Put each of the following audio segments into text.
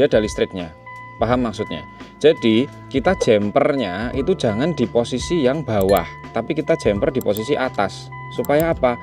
dia ada listriknya. Paham maksudnya? Jadi kita jumpernya itu jangan di posisi yang bawah, tapi kita jumper di posisi atas. Supaya apa?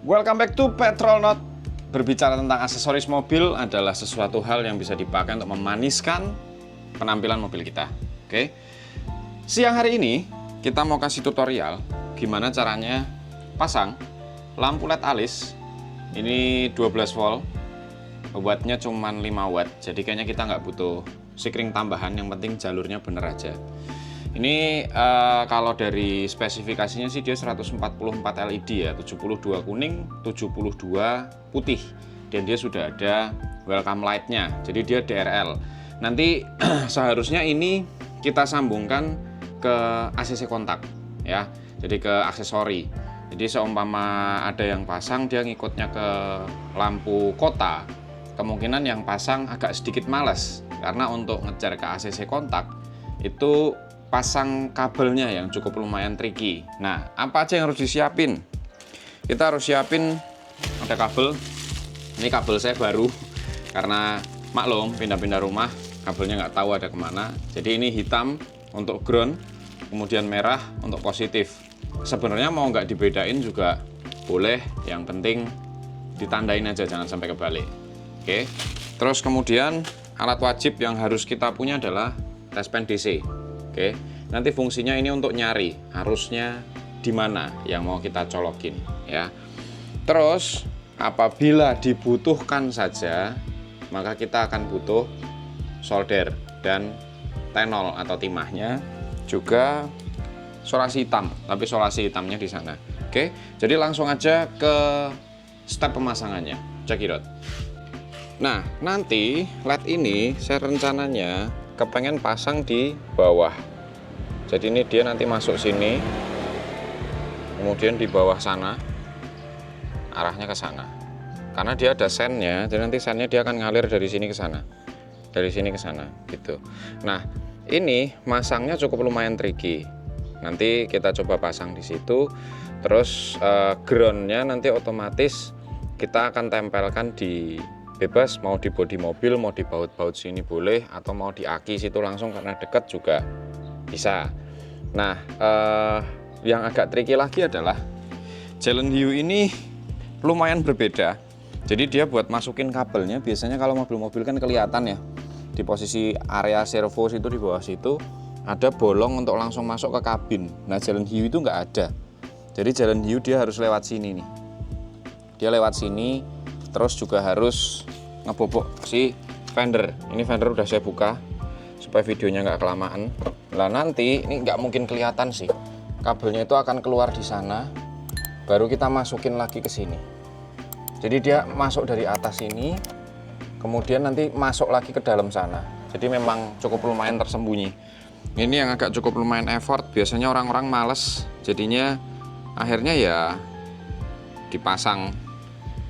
Welcome back to Petrolnot. Berbicara tentang aksesoris mobil adalah sesuatu hal yang bisa dipakai untuk memaniskan penampilan mobil kita. Oke. Siang hari ini kita mau kasih tutorial gimana caranya pasang lampu LED alis. Ini 12 volt, wattnya cuma 5 watt. Jadi kayaknya kita nggak butuh sikring tambahan, yang penting jalurnya bener aja. Ini kalau dari spesifikasinya sih dia 144 LED ya, 72 kuning, 72 putih, dan dia sudah ada welcome light-nya, jadi dia DRL. Nanti seharusnya ini kita sambungkan ke ACC kontak ya, jadi ke aksesori. Jadi seumpama ada yang pasang dia ngikutnya ke lampu kota, kemungkinan yang pasang agak sedikit males, karena untuk ngejar ke ACC kontak itu pasang kabelnya yang cukup lumayan tricky. Nah, apa aja yang harus disiapin? Kita harus siapin, ada kabel. Ini kabel saya baru, karena maklum pindah-pindah rumah, kabelnya nggak tahu ada kemana. Jadi ini hitam untuk ground, kemudian merah untuk positif. Sebenarnya mau nggak dibedain juga boleh, yang penting ditandain aja, jangan sampai kebalik. Oke. Terus kemudian alat wajib yang harus kita punya adalah tespen DC. Oke, nanti fungsinya ini untuk nyari arusnya di mana yang mau kita colokin ya. Terus apabila dibutuhkan saja, maka kita akan butuh solder dan tenol atau timahnya, juga solasi hitam, tapi solasi hitamnya di sana. Oke, jadi langsung aja ke step pemasangannya. Cekidot. Nah, nanti LED ini saya rencananya kepengen pasang di bawah. Jadi ini dia nanti masuk sini, kemudian di bawah sana, arahnya ke sana. Karena dia ada sennya, jadi nanti sennya dia akan ngalir dari sini ke sana, dari sini ke sana, gitu. Nah, ini masangnya cukup lumayan tricky. Nanti kita coba pasang di situ, terus groundnya nanti otomatis kita akan tempelkan di bebas, mau di bodi mobil, mau di baut-baut sini boleh, atau mau di aki situ langsung karena dekat juga bisa. Nah, yang agak tricky lagi adalah jalan hiu ini lumayan berbeda. Jadi dia buat masukin kabelnya, biasanya kalau mobil-mobil kan kelihatan ya, di posisi area servo situ, di bawah situ ada bolong untuk langsung masuk ke kabin. Nah, jalan hiu itu nggak ada. Jadi jalan hiu dia harus lewat sini nih. Dia lewat sini, terus juga harus ngebobok si fender. Ini fender udah saya buka supaya videonya nggak kelamaan. Lah nanti ini nggak mungkin kelihatan sih, kabelnya itu akan keluar di sana, baru kita masukin lagi ke sini. Jadi dia masuk dari atas ini, kemudian nanti masuk lagi ke dalam sana. Jadi memang cukup lumayan tersembunyi. Ini yang agak cukup lumayan effort. Biasanya orang-orang males, jadinya akhirnya ya dipasang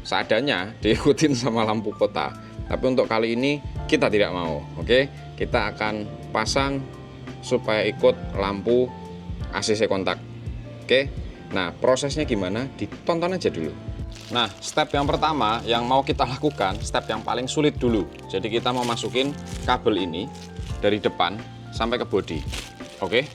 seadanya, diikutin sama lampu kota. Tapi untuk kali ini kita tidak mau. Oke, kita akan pasang supaya ikut lampu ACC kontak. Oke, nah prosesnya gimana, ditonton aja dulu. Nah, step yang pertama yang mau kita lakukan, step yang paling sulit dulu. Jadi kita mau masukin kabel ini dari depan sampai ke bodi. Oke.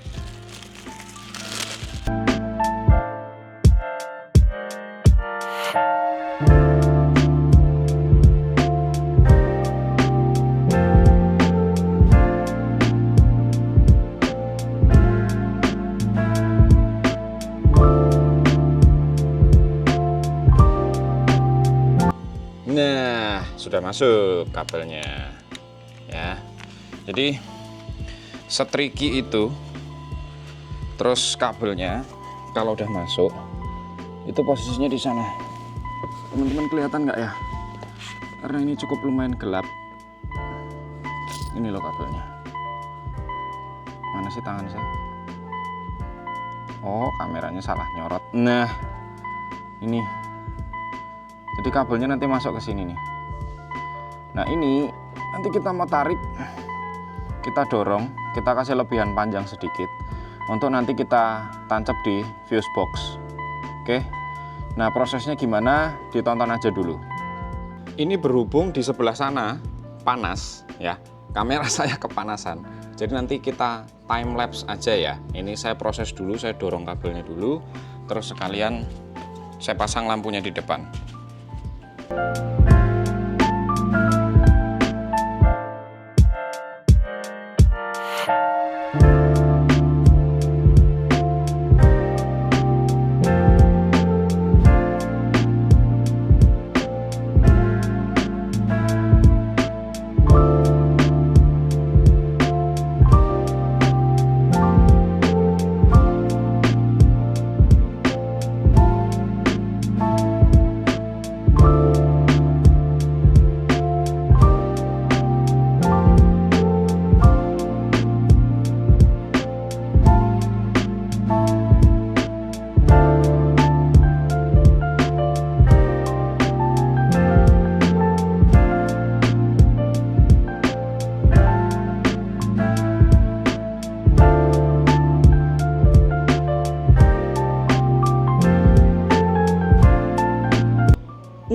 Nah, sudah masuk kabelnya ya. Jadi setriki itu. Terus kabelnya kalau udah masuk itu posisinya di sana. Teman-teman kelihatan nggak ya? Karena ini cukup lumayan gelap. Ini loh kabelnya. Mana sih tangan saya? Oh, kameranya salah nyorot. Nah, ini. Jadi kabelnya nanti masuk ke sini nih. Nah, ini nanti kita mau tarik, kita dorong, kita kasih lebihan panjang sedikit untuk nanti kita tancap di fuse box. Oke. Nah, prosesnya gimana? Ditonton aja dulu. Ini berhubung di sebelah sana panas ya, kamera saya kepanasan. Jadi nanti kita time lapse aja ya. Ini saya proses dulu, saya dorong kabelnya dulu, terus sekalian saya pasang lampunya di depan.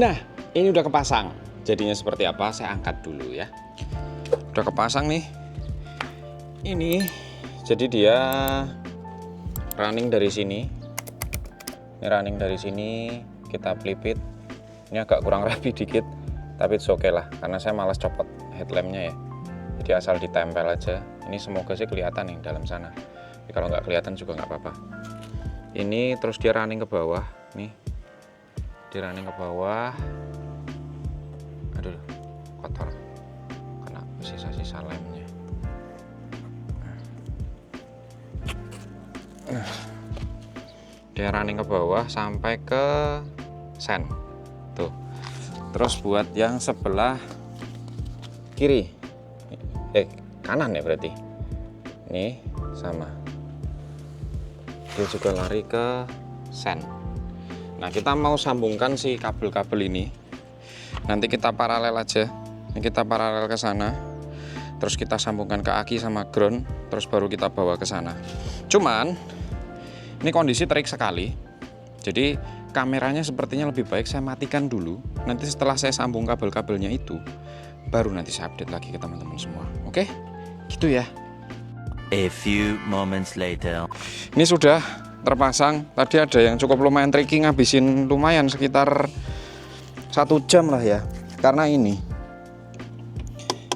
Nah, ini udah kepasang. Jadinya seperti apa? Saya angkat dulu ya. Udah kepasang nih. Ini jadi dia running dari sini. Ini running dari sini, kita pelipit. Ini agak kurang rapi dikit, tapi oke lah, karena saya malas copot headlampnya ya. Jadi asal ditempel aja. Ini semoga sih kelihatan nih dalam sana. Tapi kalau nggak kelihatan juga nggak apa-apa. Ini terus dia running ke bawah, nih. Dia running ke bawah. Aduh, kotor, kena sisa-sisa lemnya. Dia running ke bawah sampai ke sen tuh. Terus buat yang sebelah kiri, kanan ya berarti, nih sama, dia juga lari ke sen. Nah, kita mau sambungkan si kabel-kabel ini. Nanti kita paralel aja. Ini kita paralel ke sana. Terus kita sambungkan ke aki sama ground, terus baru kita bawa ke sana. Cuman ini kondisi terik sekali. Jadi kameranya sepertinya lebih baik saya matikan dulu. Nanti setelah saya sambung kabel-kabelnya itu, baru nanti saya update lagi ke teman-teman semua. Oke? Gitu ya. A few moments later. Ini sudah terpasang. Tadi ada yang cukup lumayan tricky, ngabisin lumayan sekitar 1 jam lah ya. Karena ini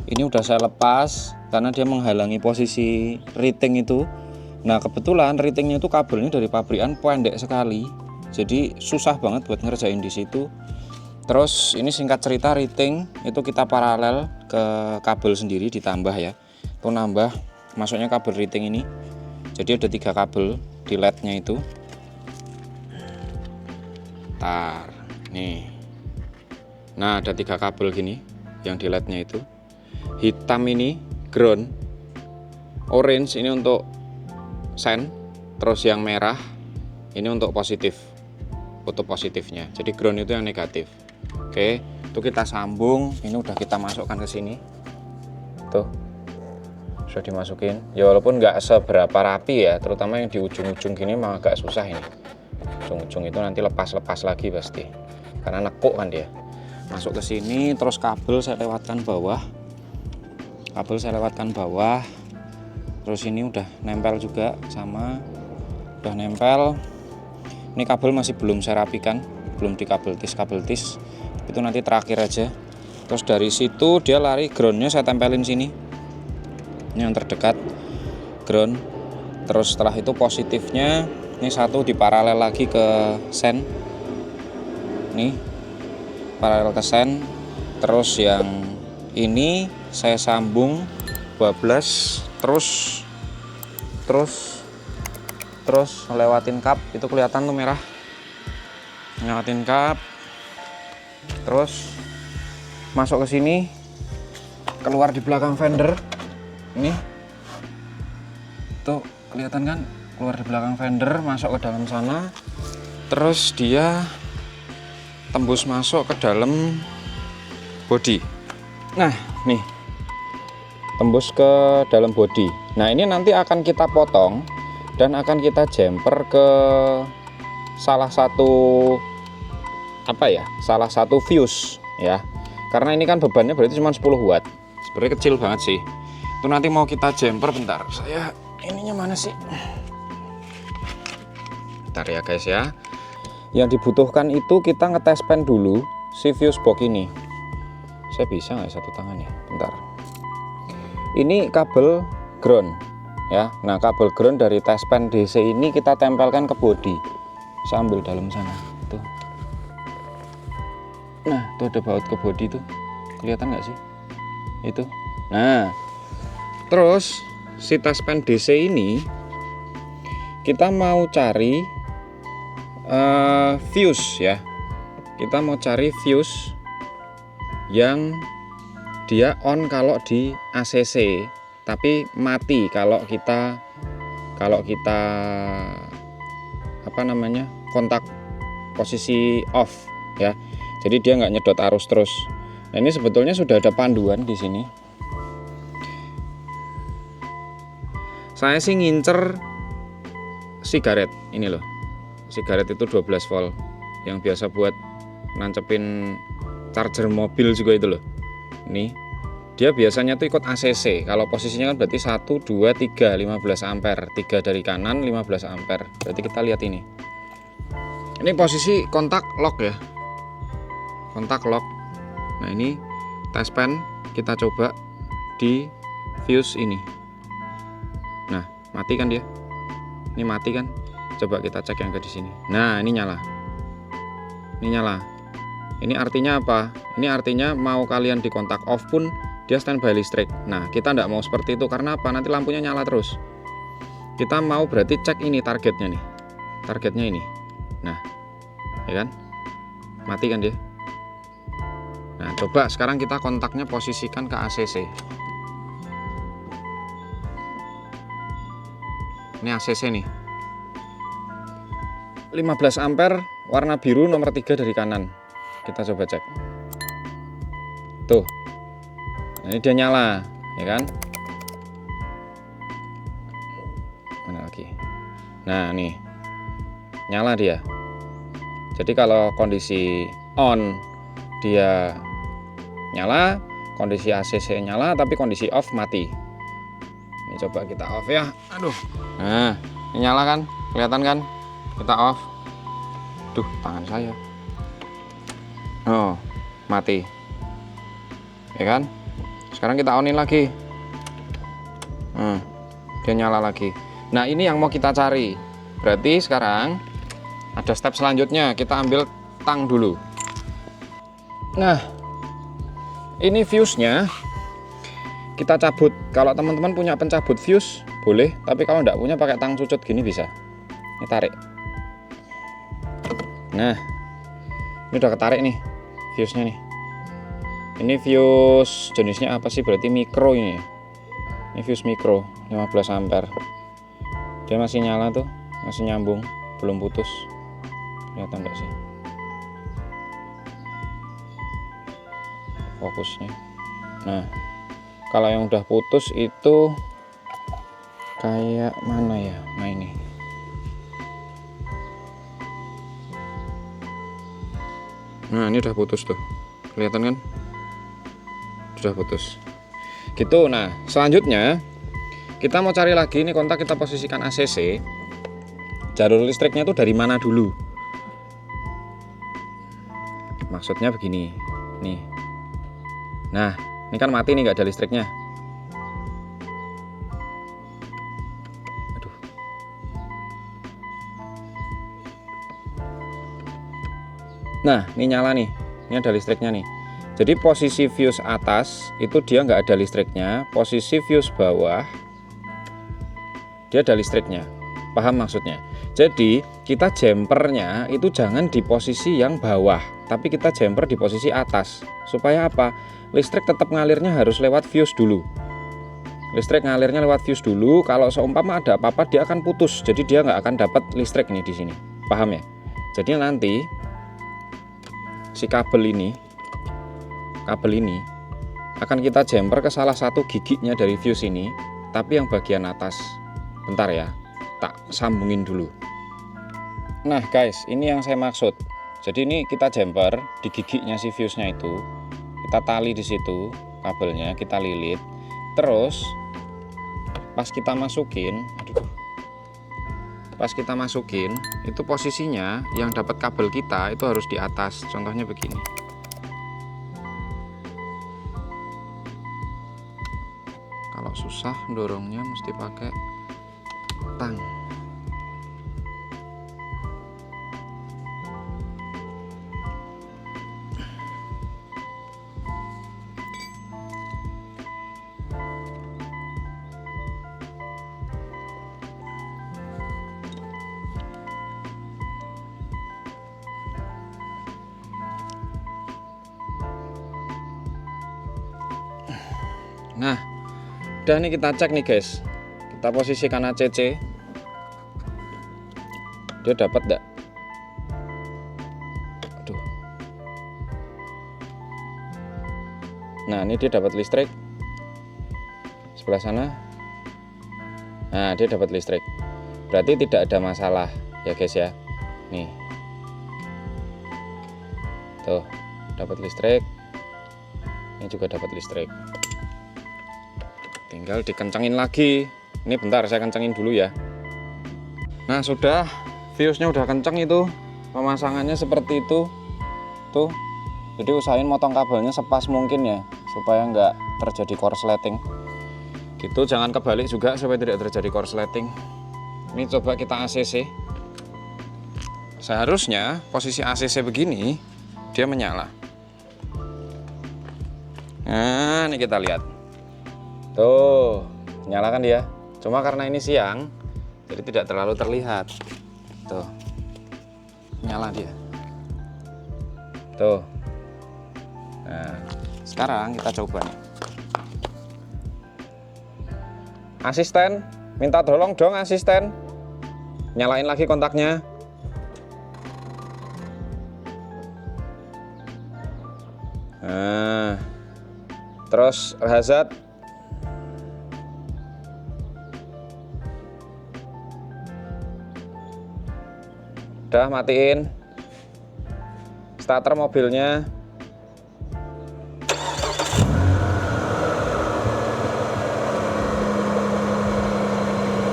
udah saya lepas karena dia menghalangi posisi riting itu. Nah, kebetulan ritingnya itu kabelnya dari pabrikan pendek sekali, jadi susah banget buat ngerjain di situ. Terus ini singkat cerita, riting itu kita paralel ke kabel sendiri ditambah ya. Itu nambah masuknya kabel riting ini. Jadi ada 3 kabel di LED-nya itu. Tar, nih. Nah, ada 3 kabel gini yang di LED-nya itu. Hitam ini ground, orange ini untuk sen, terus yang merah ini untuk positif, kutub positifnya. Jadi ground itu yang negatif. Oke, itu kita sambung. Ini udah kita masukkan ke sini. Tuh, sudah dimasukin. Ya walaupun nggak seberapa rapi ya, terutama yang di ujung-ujung gini mah agak susah ini. Ujung-ujung itu nanti lepas-lepas lagi pasti, karena nekuk kan dia. Masuk ke sini, terus kabel saya lewatkan bawah. Kabel saya lewatkan bawah. Terus ini udah nempel juga sama, udah nempel. Ini kabel masih belum saya rapikan, belum di kabel tis, itu nanti terakhir aja. Terus dari situ dia lari groundnya saya tempelin sini, ini yang terdekat ground. Terus setelah itu positifnya ini satu diparalel lagi ke sen, nih paralel ke sen. Terus yang ini saya sambung bablas, terus ngelewatin kap, itu kelihatan tuh merah, ngelewatin kap, terus masuk ke sini, keluar di belakang fender. Ini tuh kelihatan kan, keluar di belakang fender, masuk ke dalam sana, terus dia tembus masuk ke dalam body. Nah, nih tembus ke dalam body. Nah, ini nanti akan kita potong dan akan kita jumper ke salah satu apa ya, salah satu fuse ya. Karena ini kan bebannya berarti cuma 10 watt. Sebenarnya kecil banget sih. Itu nanti mau kita jumper, bentar. Saya ininya mana sih? Bentar ya guys ya. Yang dibutuhkan itu kita ngetes pen dulu si fuse box ini. Saya bisa nggak satu tangan ya? Bentar. Ini kabel ground ya. Nah, kabel ground dari test pen DC ini kita tempelkan ke bodi. Saya ambil dalam sana. Tuh. Nah, tuh ada baut ke bodi tuh. Kelihatan nggak sih? Itu. Nah, terus si test pen DC ini kita mau cari fuse ya. Kita mau cari fuse yang dia on kalau di ACC, tapi mati kalau kita apa namanya, kontak posisi off ya. Jadi dia nggak nyedot arus terus. Nah, ini sebetulnya sudah ada panduan di sini. Saya sih ngincer sigaret ini loh. Sigaret itu 12 volt yang biasa buat nancepin charger mobil juga itu loh. Ini dia biasanya tuh ikut ACC. Kalau posisinya kan berarti 1, 2, 3 15 ampere. 3 dari kanan 15 ampere. Berarti kita lihat ini. Ini posisi kontak lock ya. Kontak lock. Nah, ini test pen kita coba di fuse ini. Nah, mati kan dia? Ini mati kan? Coba kita cek yang ke di sini. Nah, ini nyala. Ini nyala. Ini artinya apa? Ini artinya mau kalian di kontak off pun dia standby listrik. Nah, kita tidak mau seperti itu karena apa? Nanti lampunya nyala terus. Kita mau berarti cek ini targetnya nih. Targetnya ini. Nah, ya kan? Mati kan dia? Nah, coba sekarang kita kontaknya posisikan ke ACC. Ini ACC nih. 15 ampere warna biru nomor 3 dari kanan. Kita coba cek. Tuh. Nah, ini dia nyala, ya kan? Mana lagi? Nah, nih. Nyala dia. Jadi kalau kondisi on dia nyala, kondisi ACC nyala, tapi kondisi off mati. Ini coba kita off ya. Aduh. Nah, ini nyala kan? Kelihatan kan? Kita off. Duh, tangan saya. Oh, mati. Ya kan? Sekarang kita onin lagi. Dia nyala lagi. Nah, ini yang mau kita cari. Berarti sekarang ada step selanjutnya. Kita ambil tang dulu. Nah, ini fuse-nya kita cabut. Kalau teman-teman punya pencabut fuse, boleh. Tapi kalau enggak punya, pakai tang cucut gini bisa. Ini tarik. Nah, ini udah ketarik nih fuse-nya nih. Ini fuse jenisnya apa sih? Berarti mikro ini. Ini fuse mikro 15 ampere. Dia masih nyala tuh, masih nyambung, belum putus. Kelihatan enggak sih? Fokusnya. Nah, kalau yang udah putus itu kayak mana ya? Nah, ini. Nah, ini udah putus tuh. Kelihatan kan? Sudah putus. Gitu. Nah, selanjutnya kita mau cari lagi ini kontak, kita posisikan ACC. Jalur listriknya tuh dari mana dulu? Maksudnya begini. Nih. Nah, ini kan mati nih, nggak ada listriknya. Aduh. Nah, ini nyala nih. Ini ada listriknya nih. Jadi posisi fuse atas itu dia nggak ada listriknya. Posisi fuse bawah dia ada listriknya. Paham maksudnya? Jadi kita jumpernya itu jangan di posisi yang bawah, tapi kita jumper di posisi atas. Supaya apa? Listrik tetap ngalirnya harus lewat fuse dulu. Listrik ngalirnya lewat fuse dulu. Kalau seumpama ada apa-apa dia akan putus. Jadi dia nggak akan dapat listrik nih di sini. Paham ya? Jadi nanti si kabel ini akan kita jumper ke salah satu giginya dari fuse ini, tapi yang bagian atas. Bentar ya, tak sambungin dulu. Nah guys, ini yang saya maksud. Jadi ini kita jumper di giginya si fuse-nya itu, kita tali di situ kabelnya, kita lilit. Terus pas kita masukin, pas kita masukin itu posisinya yang dapat kabel kita itu harus di atas. Contohnya begini. Kalau susah dorongnya mesti pakai tang. Nah, udah nih kita cek nih guys. Kita posisikan ACC. Dia dapat enggak? Aduh. Nah, ini dia dapat listrik. Sebelah sana. Nah, dia dapat listrik. Berarti tidak ada masalah ya guys ya. Nih. Tuh, dapat listrik. Ini juga dapat listrik. Tinggal dikencengin lagi. Ini bentar saya kencengin dulu ya. Nah sudah, fuse-nya udah kenceng itu. Pemasangannya seperti itu. Tuh. Jadi usahain motong kabelnya sepas mungkin ya, supaya nggak terjadi korsleting. Gitu, jangan kebalik juga supaya tidak terjadi korsleting. Ini coba kita ACC. Seharusnya posisi ACC begini dia menyala. Nah ini kita lihat. Tuh, nyala kan dia. Cuma karena ini siang, jadi tidak terlalu terlihat. Tuh, nyala dia. Tuh. Nah, sekarang kita coba nih. Asisten, minta tolong dong asisten. Nyalain lagi kontaknya. Nah, terus hazard. Udah matiin starter mobilnya.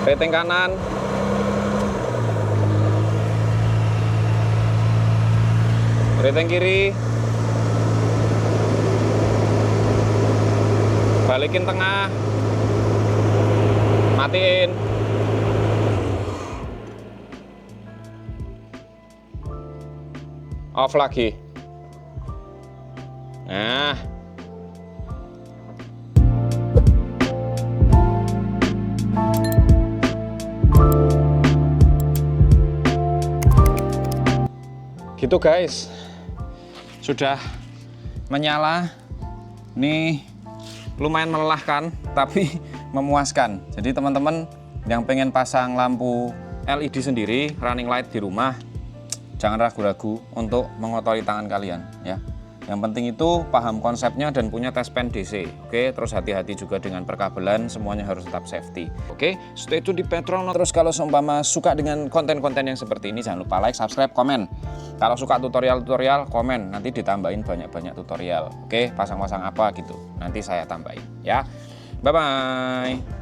Rating kanan, rating kiri, balikin tengah, matiin. Off lagi. Nah, gitu guys, sudah menyala. Nih lumayan melelahkan tapi memuaskan. Jadi teman-teman yang pengen pasang lampu LED sendiri, running light di rumah, jangan ragu-ragu untuk mengotori tangan kalian ya. Yang penting itu paham konsepnya dan punya tes pen DC. Oke, terus hati-hati juga dengan perkabelan, semuanya harus tetap safety. Oke, stay tune di Petrono. Terus kalau seumpama suka dengan konten-konten yang seperti ini, jangan lupa like, subscribe, komen. Kalau suka tutorial-tutorial, komen. Nanti ditambahin banyak-banyak tutorial. Oke, pasang-pasang apa gitu. Nanti saya tambahin ya. Bye-bye.